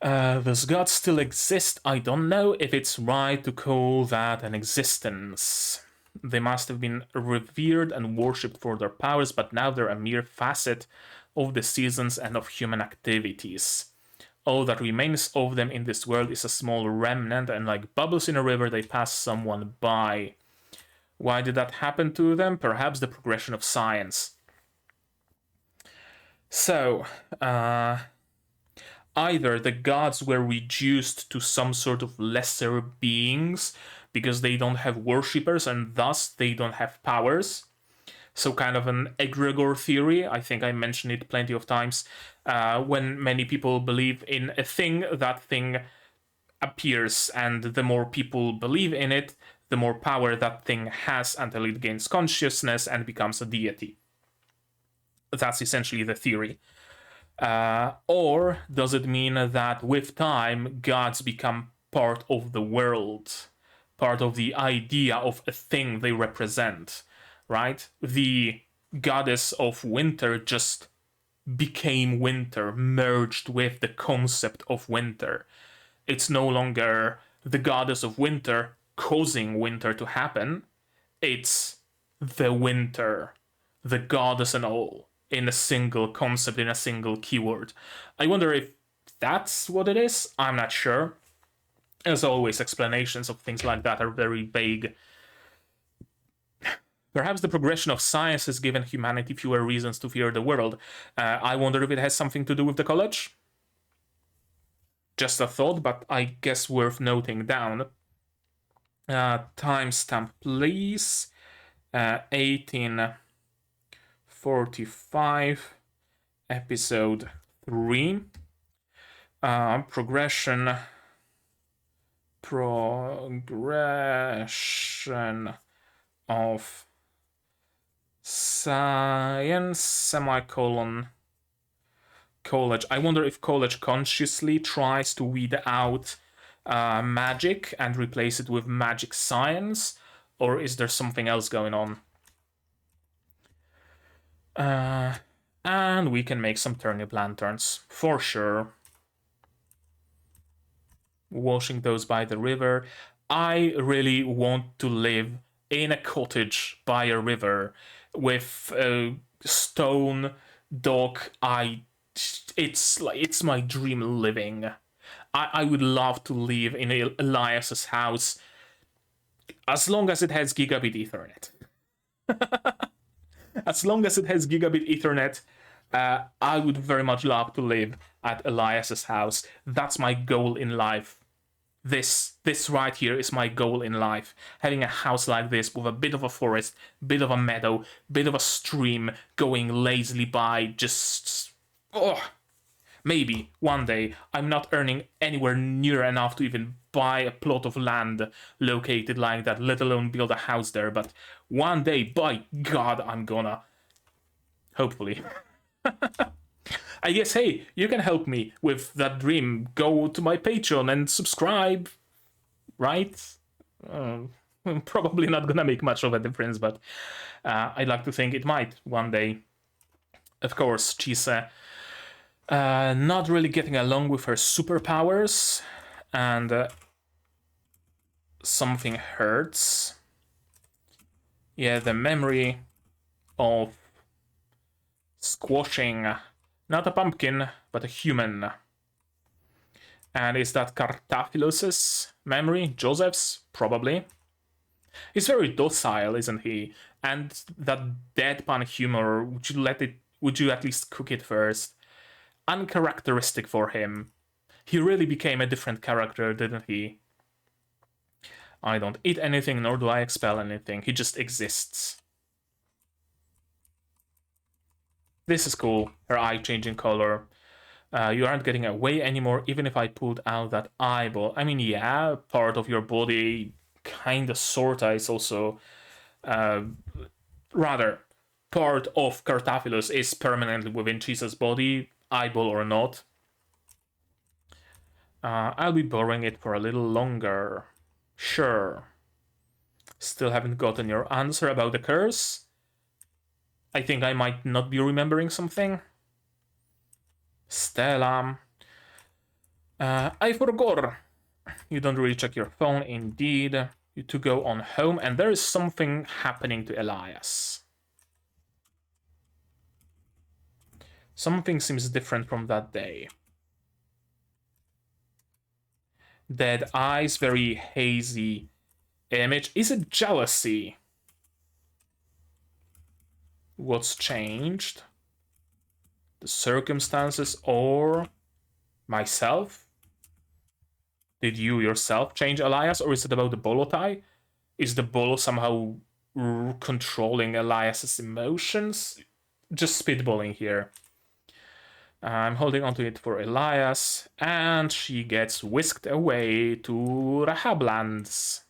Speaker 1: Does God still exist? I don't know if it's right to call that an existence. They must have been revered and worshipped for their powers, but now they're a mere facet of the seasons and of human activities. All that remains of them in this world is a small remnant, and like bubbles in a river, they pass someone by. Why did that happen to them? Perhaps the progression of science. So, either the gods were reduced to some sort of lesser beings because they don't have worshippers and thus they don't have powers. So kind of an egregore theory. I think I mentioned it plenty of times. When many people believe in a thing, that thing appears, and the more people believe in it, the more power that thing has until it gains consciousness and becomes a deity. That's essentially the theory. Or does it mean that with time, gods become part of the world, part of the idea of a thing they represent, right? The goddess of winter just became winter, merged with the concept of winter. It's no longer the goddess of winter causing winter to happen. It's the winter, the goddess and all, in a single concept, in a single keyword. I wonder if that's what it is. I'm not sure. As always, explanations of things like that are very vague. Perhaps the progression of science has given humanity fewer reasons to fear the world. I wonder if it has something to do with the college. Just a thought, but I guess worth noting down. Timestamp, please. 1845, episode 3. Progression of science, semicolon, college. I wonder if college consciously tries to weed out magic and replace it with magic science, or is there something else going on? And we can make some turnip lanterns, for sure. Washing those by the river. I really want to live in a cottage by a river with a stone dock. It's my dream living. I would love to live in Elias's house as long as it has gigabit Ethernet. As long as it has gigabit Ethernet, I would very much love to live at Elias's house. That's my goal in life. This right here is my goal in life. Having a house like this with a bit of a forest, bit of a meadow, bit of a stream going lazily by, just... Oh, maybe one day I'm not earning anywhere near enough to even buy a plot of land located like that, let alone build a house there, but one day, by God, I'm gonna. Hopefully. I guess, hey, you can help me with that dream. Go to my Patreon and subscribe, right? Probably not gonna make much of a difference, but I'd like to think it might one day. Of course, Chise not really getting along with her superpowers, and something hurts. Yeah, the memory of squashing not a pumpkin, but a human. And is that Cartaphilus's memory? Joseph's? Probably. He's very docile, isn't he? And that deadpan humor, would you at least cook it first? Uncharacteristic for him. He really became a different character, didn't he? I don't eat anything, nor do I expel anything. He just exists. This is cool. Her eye changing color. You aren't getting away anymore, even if I pulled out that eyeball. I mean, yeah, part of your body, kinda, sorta, is also... rather, part of Cartaphilus is permanently within Chise's body, eyeball or not. I'll be borrowing it for a little longer. Sure. Still haven't gotten your answer about the curse? I think I might not be remembering something. Stella. I forgot. You don't really check your phone, indeed. You two go on home, and there is something happening to Elias. Something seems different from that day. Dead eyes, very hazy image. Is it jealousy? What's changed? The circumstances or myself? Did you yourself change, Elias, or is it about the bolo tie? Is the bolo somehow controlling Elias's emotions? Just spitballing here. I'm holding onto it for Elias, and she gets whisked away to Rahablands.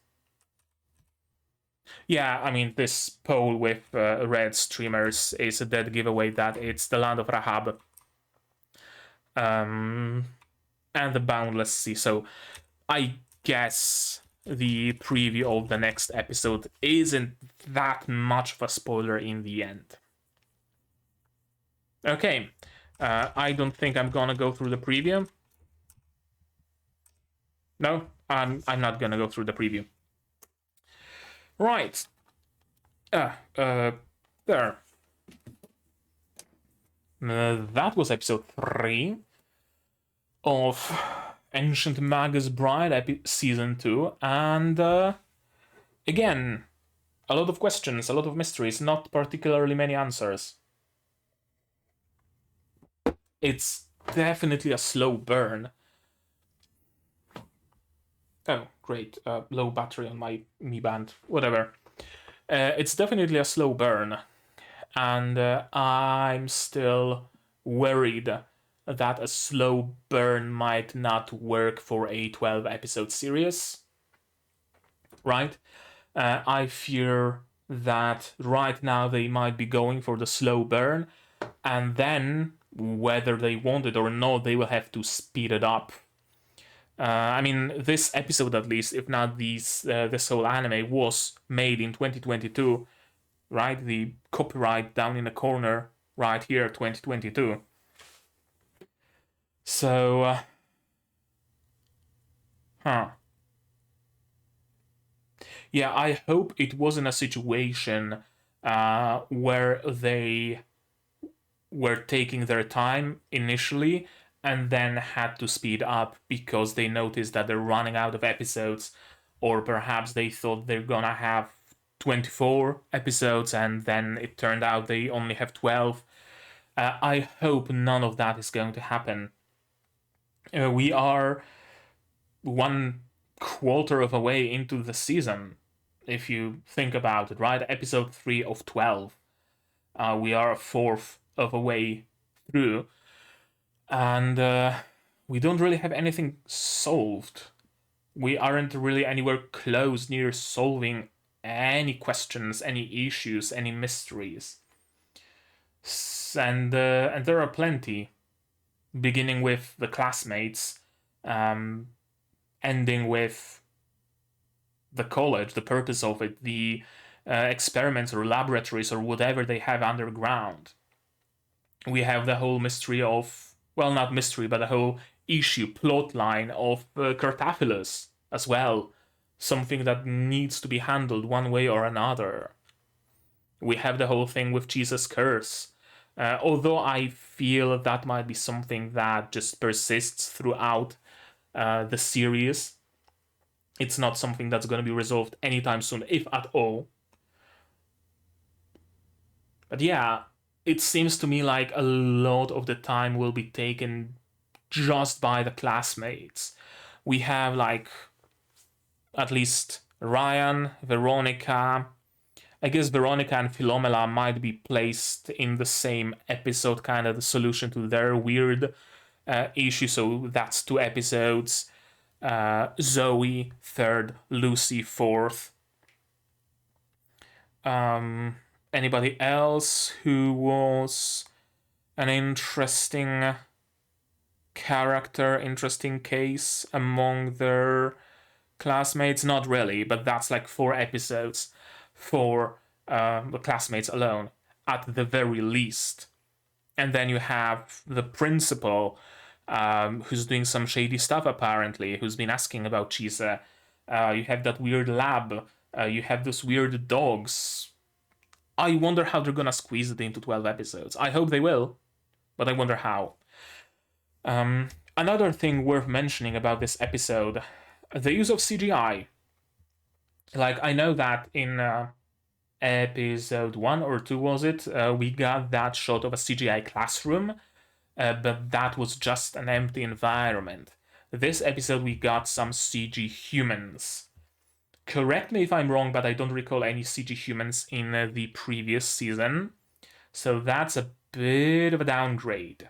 Speaker 1: Yeah, I mean, this pole with red streamers is a dead giveaway that it's the land of Rahab. And the Boundless Sea, so I guess the preview of the next episode isn't that much of a spoiler in the end. Okay, I don't think I'm gonna go through the preview. No, I'm not gonna go through the preview. Right. There. That was episode 3 of Ancient Magus Bride, season 2, and again, a lot of questions, a lot of mysteries, not particularly many answers. It's definitely a slow burn. Oh, great. Low battery on my Mi Band. Whatever. It's definitely a slow burn. And I'm still worried that a slow burn might not work for a 12-episode series. Right? I fear that right now they might be going for the slow burn. And then whether they want it or not, they will have to speed it up. I mean, this episode at least, if not this whole anime, was made in 2022, right? The copyright down in the corner right here, 2022. So, yeah, I hope it wasn't a situation where they were taking their time initially and then had to speed up because they noticed that they're running out of episodes, or perhaps they thought they're gonna have 24 episodes and then it turned out they only have 12. I hope none of that is going to happen. We are 1/4 of a way into the season, if you think about it, right? Episode 3 of 12. We are 1/4 of a way through, and we don't really have anything solved. We aren't really anywhere close near solving any questions, any issues, any mysteries. And there are plenty, beginning with the classmates, ending with the college, the purpose of it, the experiments or laboratories or whatever they have underground. We have the whole mystery of, well, not mystery, but the whole issue, plot line of Cartaphilus as well. Something that needs to be handled one way or another. We have the whole thing with Chise's curse. Although I feel that might be something that just persists throughout the series. It's not something that's going to be resolved anytime soon, if at all. But yeah, it seems to me like a lot of the time will be taken just by the classmates. We have like at least Ryan, Veronica. I guess Veronica and Philomela might be placed in the same episode, kind of the solution to their weird issue. So that's 2 episodes. Zoe, 3rd, Lucy, 4th. Anybody else who was an interesting character, interesting case among their classmates? Not really, but that's like 4 episodes for the classmates alone, at the very least. And then you have the principal, who's doing some shady stuff apparently, who's been asking about Chise. You have that weird lab. You have those weird dogs. I wonder how they're gonna squeeze it into 12 episodes. I hope they will, but I wonder how. Another thing worth mentioning about this episode, the use of CGI. Like, I know that in episode 1 or 2, was it? We got that shot of a CGI classroom, but that was just an empty environment. This episode we got some CG humans. Correct me if I'm wrong, but I don't recall any CG humans in the previous season. So that's a bit of a downgrade.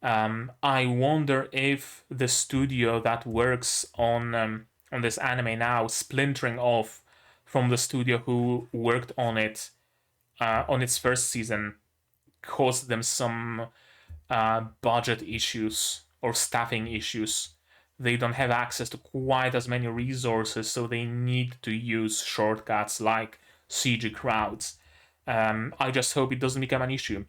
Speaker 1: I wonder if the studio that works on this anime now, splintering off from the studio who worked on it on its first season, caused them some budget issues or staffing issues. They don't have access to quite as many resources, so they need to use shortcuts like CG crowds. I just hope it doesn't become an issue.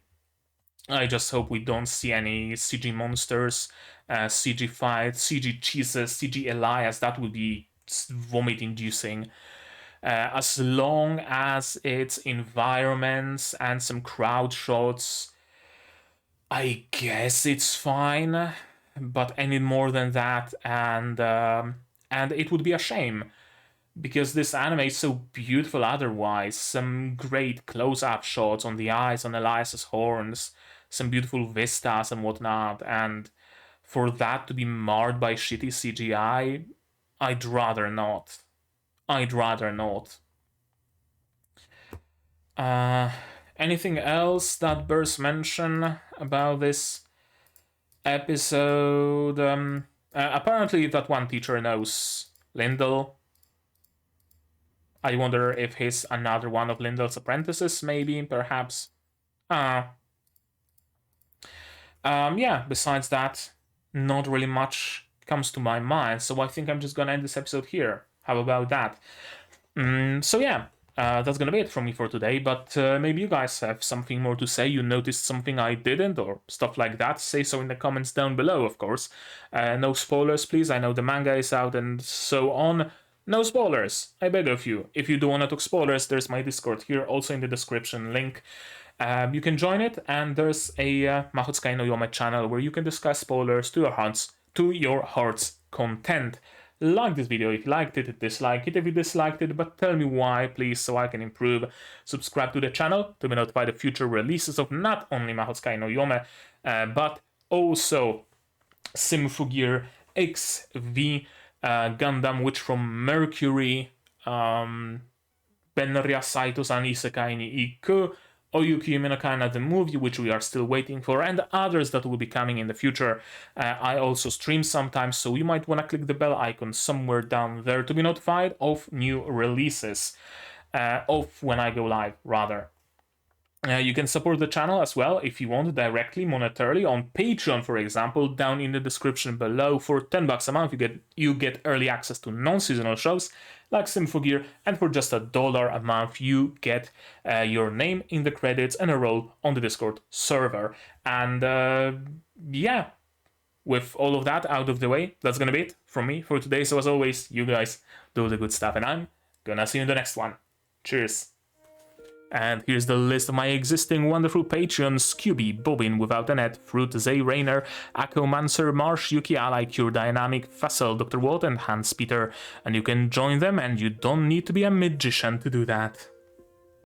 Speaker 1: I just hope we don't see any CG monsters, CG fights, CG Chise, CG Elias. That would be vomit-inducing. As long as it's environments and some crowd shots, I guess it's fine. But any more than that, and it would be a shame, because this anime is so beautiful otherwise. Some great close-up shots on the eyes, on Elias's horns, some beautiful vistas and whatnot, and for that to be marred by shitty CGI, I'd rather not. I'd rather not. Anything else that bears mention about this episode? Apparently that one teacher knows Lyndall. I wonder if he's another one of Lyndall's apprentices, maybe, perhaps. Yeah, besides that, not really much comes to my mind, so I think I'm just gonna end this episode here. How about that? So yeah, that's gonna be it from me for today, but maybe you guys have something more to say, you noticed something I didn't, or stuff like that, say so in the comments down below, of course. No spoilers, please, I know the manga is out and so on. No spoilers, I beg of you. If you do want to talk spoilers, there's my Discord here, also in the description link. You can join it, and there's a Mahoutsukai no Yome channel where you can discuss spoilers to your heart's content. Like this video if you liked it, dislike it if you disliked it, but tell me why, please, so I can improve. Subscribe to the channel to be notified of future releases of not only Mahoutsukai no Yome, but also Symphogear XV Gundam, which from Mercury, Benria Saito-san Isekai ni Iku, Oyuki Yume no Kana the movie, which we are still waiting for, and others that will be coming in the future. I also stream sometimes, so you might want to click the bell icon somewhere down there to be notified of new releases, of when I go live, rather. You can support the channel as well if you want directly monetarily on Patreon, for example, down in the description below. For $10 a month you get early access to non-seasonal shows like Symphogear, and for just $1 a month you get your name in the credits and a role on the Discord server. And yeah, with all of that out of the way, that's gonna be it from me for today. So as always, you guys do the good stuff, and I'm gonna see you in the next one. Cheers! And here's the list of my existing wonderful Patreons: QB, Bobbin, Without a Net, Fruit, Zay Rainer, Akko, Manser, Marsh, Yuki, Ally, Cure Dynamic, Fassel, Dr. Walt, and Hans Peter. And you can join them, and you don't need to be a magician to do that.